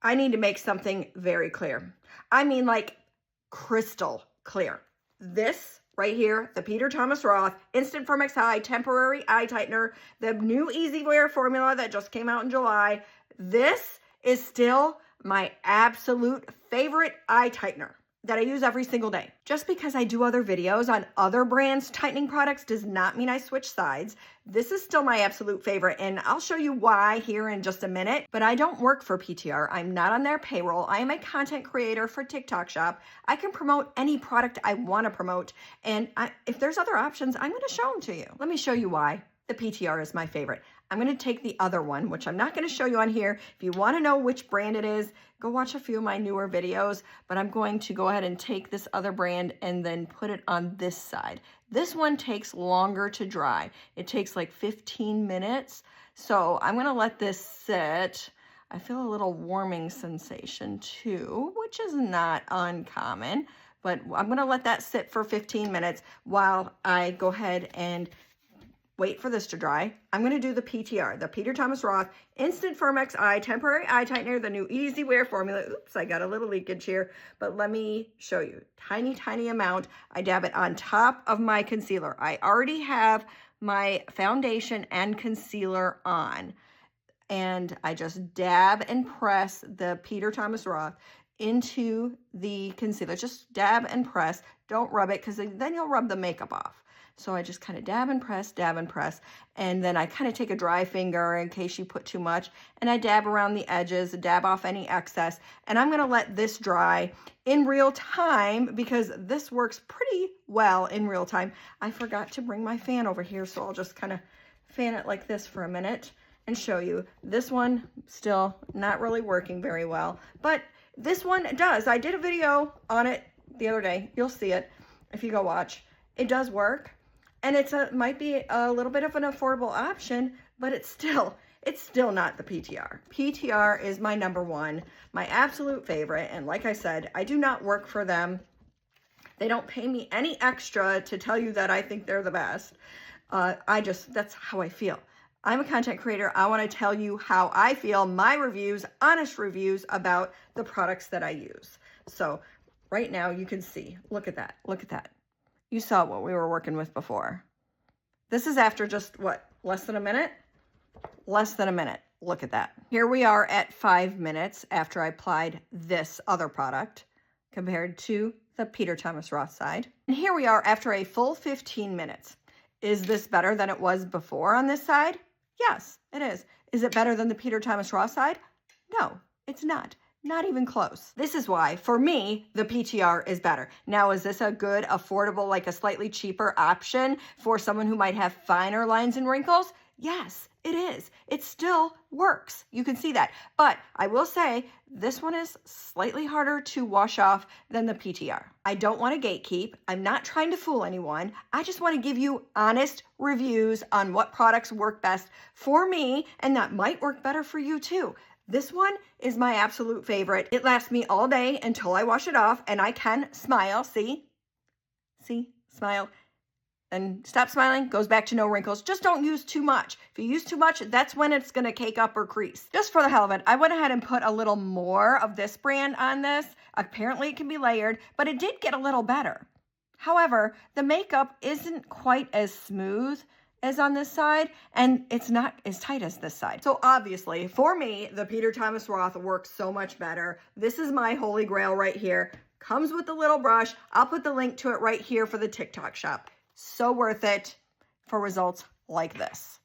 I need to make something very clear. I mean, like crystal clear. This right here, the Peter Thomas Roth Instant Firm X High Temporary Eye Tightener, the new Easy Wear formula that just came out in July. This is still my absolute favorite eye tightener that I use every single day. Just because I do other videos on other brands' tightening products does not mean I switch sides. This is still my absolute favorite, and I'll show you why here in just a minute. But I don't work for PTR. I'm not on their payroll. I am a content creator for TikTok Shop. I can promote any product I want to promote, and if there's other options, I'm going to show them to you. Let me show you why the PTR is my favorite. I'm going to take the other one, which I'm not going to show you on here. If you want to know which brand it is, go watch a few of my newer videos, but I'm going to go ahead and take this other brand and then put it on this side. This one takes longer to dry. It takes like 15 minutes. So I'm going to let this sit. I feel a little warming sensation too, which is not uncommon, but I'm going to let that sit for 15 minutes while I go ahead and wait for this to dry. I'm going to do the PTR, the Peter Thomas Roth Instant Firm X Eye Temporary Eye Tightener, the new Easy Wear formula. Oops, I got a little leakage here, but let me show you. Tiny, tiny amount. I dab it on top of my concealer. I already have my foundation and concealer on, and I just dab and press the Peter Thomas Roth into the concealer. Just dab and press. Don't rub it, because then you'll rub the makeup off. So I just kind of dab and press, and then I kind of take a dry finger in case you put too much, and I dab around the edges, dab off any excess, and I'm going to let this dry in real time because this works pretty well in real time. I forgot to bring my fan over here, so I'll just kind of fan it like this for a minute and show you. This one still not really working very well, but this one does. I did a video on it the other day. You'll see it if you go watch. It does work. And might be a little bit of an affordable option, but it's still not the PTR. PTR is my number one, my absolute favorite. And like I said, I do not work for them. They don't pay me any extra to tell you that I think they're the best. That's how I feel. I'm a content creator. I want to tell you how I feel, my reviews, honest reviews about the products that I use. So right now you can see, look at that. Look at that. You saw what we were working with before. This is after just, what, less than a minute? Less than a minute. Look at that. Here we are at 5 minutes after I applied this other product compared to the Peter Thomas Roth side. And here we are after a full 15 minutes. Is this better than it was before on this side? Yes, it is. Is it better than the Peter Thomas Roth side? No, it's not. Not even close. This is why, for me, the PTR is better. Now, is this a good, affordable, like a slightly cheaper option for someone who might have finer lines and wrinkles? Yes, it is. It still works. You can see that. But I will say, this one is slightly harder to wash off than the PTR. I don't want to gatekeep. I'm not trying to fool anyone. I just want to give you honest reviews on what products work best for me, and that might work better for you too. This one is my absolute favorite. It lasts me all day until I wash it off, and I can smile. See? See? Smile. And stop smiling, goes back to no wrinkles. Just don't use too much. If you use too much, that's when it's going to cake up or crease. Just for the hell of it, I went ahead and put a little more of this brand on this. Apparently it can be layered, but it did get a little better. However, the makeup isn't quite as smooth as on this side, and it's not as tight as this side. So obviously, for me, the Peter Thomas Roth works so much better. This is my holy grail right here. Comes with a little brush. I'll put the link to it right here for the TikTok shop. So worth it for results like this.